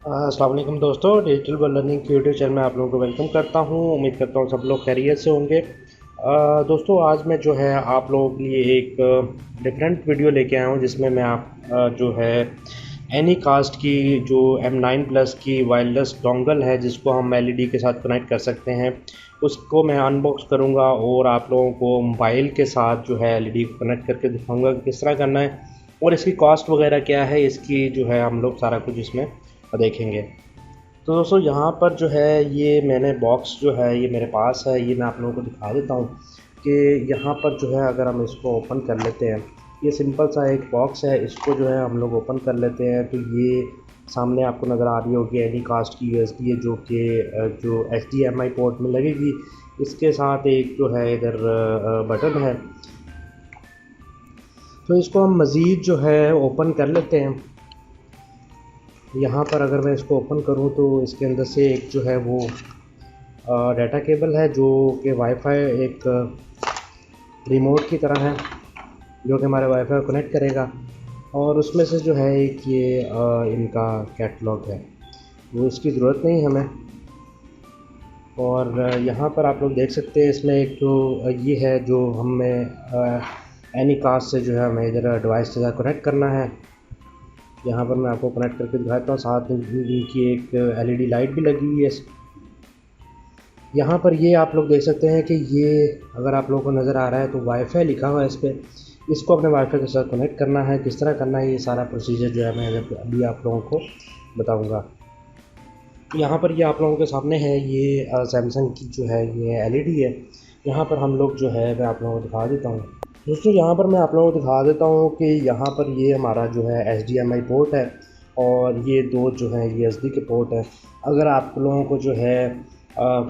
अस्सलाम वालेकुम दोस्तों, डिजिटल वर्ल्ड लर्निंग के यूट्यूब चैनल में आप लोगों को वेलकम करता हूं। उम्मीद करता हूं सब लोग खैरियत से होंगे। दोस्तों, आज मैं जो है आप लोगों के लिए एक डिफरेंट वीडियो लेके आया हूं, जिसमें मैं जो है एनी कास्ट की जो M9 प्लस की वायरलेस डोंगल है, जिसको हम एलईडी के साथ कनेक्ट कर सकते हैं, उसको मैं अनबॉक्स करूंगा और आप लोगों को मोबाइल के साथ जो है एलईडी को कनेक्ट करके दिखाऊंगा कि किस तरह करना है और इसकी कॉस्ट वगैरह क्या है, इसकी जो है हम लोग सारा कुछ इसमें देखेंगे। तो दोस्तों, यहाँ पर जो है ये मैंने बॉक्स जो है ये मेरे पास है, ये मैं आप लोगों को दिखा देता हूँ कि यहाँ पर जो है अगर हम इसको ओपन कर लेते हैं, ये सिंपल सा एक बॉक्स है, इसको जो है हम लोग ओपन कर लेते हैं तो ये सामने आपको नज़र आ रही होगी एनी कास्ट की यूएसबी है, जो कि जो HDMI पोर्ट में लगेगी। इसके साथ एक जो है इधर बटन है, तो इसको हम मज़ीद जो है ओपन कर लेते हैं। यहाँ पर अगर मैं इसको ओपन करूँ तो इसके अंदर से एक जो है वो डाटा केबल है, जो कि वाईफाई एक रिमोट की तरह है, जो कि हमारे वाईफाई को कनेक्ट करेगा। और उसमें से जो है एक ये इनका कैटलॉग है, वो इसकी ज़रूरत नहीं हमें। और यहाँ पर आप लोग देख सकते हैं, इसमें एक तो ये है जो हमें एनी कास्ट से जो है हमें इधर डिवाइस के साथ कनेक्ट करना है। यहाँ पर मैं आपको कनेक्ट करके दिखाता हूँ, साथ में इनकी एक एलईडी लाइट भी लगी हुई है। यहाँ पर ये आप लोग देख सकते हैं कि ये अगर आप लोगों को नज़र आ रहा है तो वाईफाई लिखा हुआ है इस पर। इसको अपने वाईफाई के साथ कनेक्ट करना है। किस तरह करना है, ये सारा प्रोसीजर जो है मैं अभी आप लोगों को बताऊँगा। यहाँ पर ये आप लोगों के सामने है, ये सैमसंग की जो है ये एलईडी है। यहाँ पर हम लोग जो है मैं आप लोगों को दिखा देता हूँ। दोस्तों, यहाँ पर मैं आप लोगों को दिखा देता हूँ कि यहाँ पर ये हमारा जो है HDMI पोर्ट है और ये दो जो है USB के पोर्ट है। अगर आप लोगों को जो है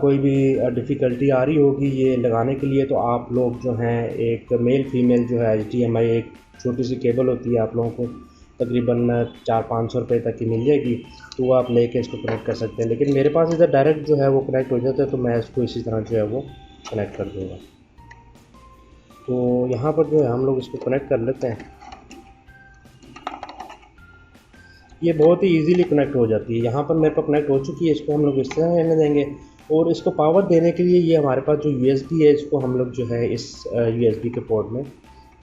कोई भी डिफ़िकल्टी आ रही होगी ये लगाने के लिए, तो आप लोग जो हैं एक मेल फीमेल जो है HDMI एक छोटी सी केबल होती है, आप लोगों को तकरीबन 400-500 रुपये तक की मिल जाएगी, तो वो आप लेके इसको कनेक्ट कर सकते हैं। लेकिन मेरे पास इधर डायरेक्ट जो है वो कनेक्ट हो जाता है, तो मैं इसको इसी तरह जो है वो कनेक्ट कर दूँगा। तो यहाँ पर जो है हम लोग इसको कनेक्ट कर लेते हैं। ये बहुत ही इजीली कनेक्ट हो जाती है। यहाँ पर मेरे पास कनेक्ट हो चुकी है। इसको हम लोग इस तरह रहने देंगे और इसको पावर देने के लिए ये हमारे पास जो USB है, इसको हम लोग जो है इस USB के पोर्ट में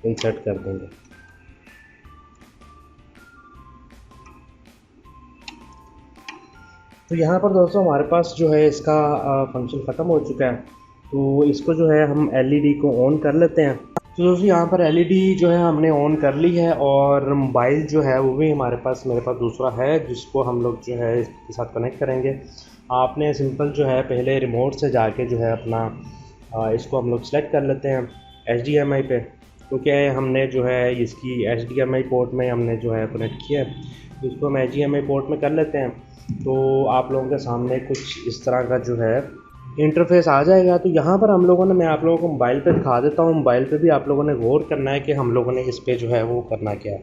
इंसर्ट कर देंगे। तो यहाँ पर दोस्तों हमारे पास जो है इसका फंक्शन ख़त्म हो चुका है, तो इसको जो है हम LED को ऑन कर लेते हैं। तो दोस्तों, यहाँ पर LED जो है हमने ऑन कर ली है और मोबाइल जो है वो भी हमारे पास मेरे पास दूसरा है, जिसको हम लोग जो है इसके साथ कनेक्ट करेंगे। आपने सिंपल जो है पहले रिमोट से जाके जो है अपना इसको हम लोग सेलेक्ट कर लेते हैं HDMI पे, क्योंकि हमने जो है इसकी HDMI पोर्ट में हमने जो है कनेक्ट किया है, तो इसको हम HDMI पोर्ट में कर लेते हैं। तो आप लोगों के सामने कुछ इस तरह का जो है इंटरफेस आ जाएगा। तो यहाँ पर हम लोगों ने, मैं आप लोगों को मोबाइल पे दिखा देता हूँ, मोबाइल पे भी आप लोगों ने गौर करना है कि हम लोगों ने इस पे जो है वो करना क्या है।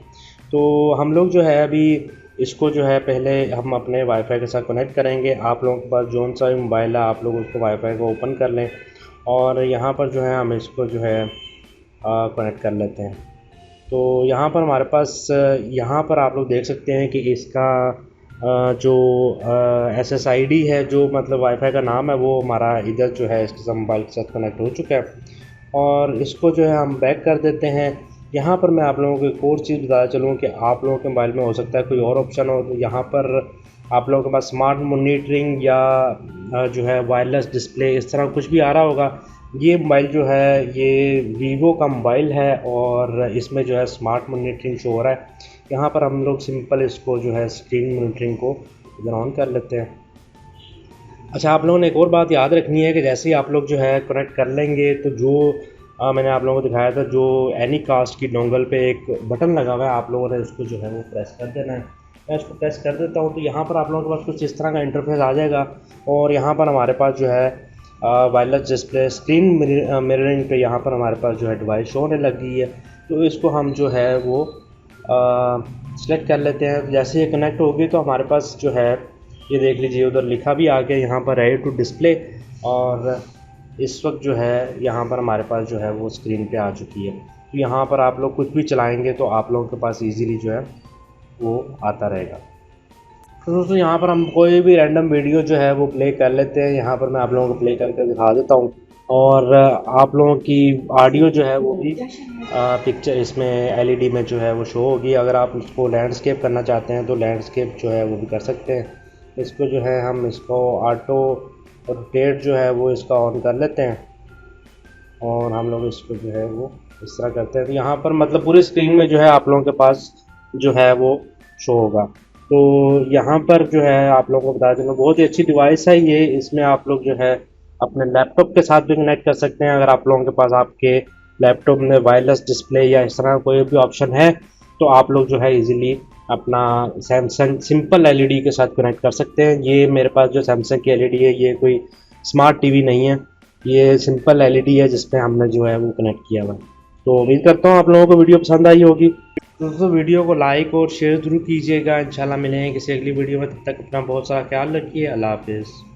तो हम लोग जो है अभी इसको जो है पहले हम अपने वाईफाई के साथ कनेक्ट करेंगे। आप लोगों के पास जौन सा भी मोबाइल है, आप लोग उसको वाईफाई को ओपन कर लें और यहाँ पर जो है हम इसको जो है कनेक्ट कर लेते हैं। तो यहाँ पर हमारे पास यहाँ पर आप लोग देख सकते हैं कि इसका जो SSID है, जो मतलब वाईफाई का नाम है, वो हमारा इधर जो है इसके साथ मोबाइल के साथ कनेक्ट हो चुका है। और इसको जो है हम बैक कर देते हैं। यहाँ पर मैं आप लोगों को एक और चीज़ बताना चलूँ कि आप लोगों के मोबाइल में हो सकता है कोई और ऑप्शन हो, तो यहाँ पर आप लोगों के पास स्मार्ट मॉनिटरिंग या जो है वायरलेस डिस्प्ले इस तरह कुछ भी आ रहा होगा। ये मोबाइल जो है ये वीवो का मोबाइल है और इसमें जो है स्मार्ट मॉनिटरिंग शो हो रहा है। यहाँ पर हम लोग सिंपल इसको जो है स्क्रीन मॉनिटरिंग को इधर ऑन कर लेते हैं। अच्छा, आप लोगों ने एक और बात याद रखनी है कि जैसे ही आप लोग जो है कनेक्ट कर लेंगे, तो जो मैंने आप लोगों को दिखाया था, जो एनी कास्ट की डोंगल पे एक बटन लगा हुआ है, आप लोगों ने उसको जो है वो प्रेस कर देना है। मैं इसको प्रेस कर देता हूँ, तो यहाँ पर आप लोगों के पास कुछ इस तरह का इंटरफेस आ जाएगा और यहाँ पर हमारे पास जो है वायरलेस डिस्प्ले स्क्रीन मिररिंग पे यहाँ पर हमारे पास जो है डिवाइस शो होने लग गई है। तो इसको हम जो है वो सेलेक्ट कर लेते हैं। जैसे ये कनेक्ट होगी तो हमारे पास जो है ये देख लीजिए उधर लिखा भी आ गया यहाँ पर रेडी टू डिस्प्ले, और इस वक्त जो है यहाँ पर हमारे पास जो है वो स्क्रीन पे आ चुकी है। तो यहाँ पर आप लोग कुछ भी चलाएंगे तो आप लोगों के पास इजीली जो है वो आता रहेगा। तो दोस्तों यहाँ पर हम कोई भी रैंडम वीडियो जो है वो प्ले कर लेते हैं। यहाँ पर मैं आप लोगों को प्ले करके दिखा देता हूँ, और आप लोगों की ऑडियो जो है वो भी पिक्चर इसमें एलईडी में जो है वो शो होगी। अगर आप इसको लैंडस्केप करना चाहते हैं तो लैंडस्केप जो है वो भी कर सकते हैं। इसको जो है हम इसको ऑटो रोटेट जो है वो इसका ऑन कर लेते हैं, और हम लोग इसको जो है वो इस तरह करते हैं। तो यहाँ पर मतलब पूरी स्क्रीन में जो है आप लोगों के पास जो है वो शो होगा। तो यहाँ पर जो है आप लोगों को बता दें, बहुत ही अच्छी डिवाइस है ये। इसमें आप लोग जो है अपने लैपटॉप के साथ भी कनेक्ट कर सकते हैं। अगर आप लोगों के पास आपके लैपटॉप में वायरलेस डिस्प्ले या इस तरह कोई भी ऑप्शन है तो आप लोग जो है इजीली अपना सैमसंग सिंपल एलईडी के साथ कनेक्ट कर सकते हैं। ये मेरे पास जो सैमसंग की एलईडी है ये कोई स्मार्ट टीवी नहीं है, ये सिंपल एलईडी है जिसमें हमने जो है वो कनेक्ट किया हुआ है। तो उम्मीद करता हूँ आप लोगों को वीडियो पसंद आई होगी। दोस्तों वीडियो को लाइक और शेयर ज़रूर कीजिएगा। इंशाल्लाह मिलेंगे किसी अगली वीडियो में, तब तक अपना बहुत सारा ख्याल रखिए। अल्लाह हाफिज़।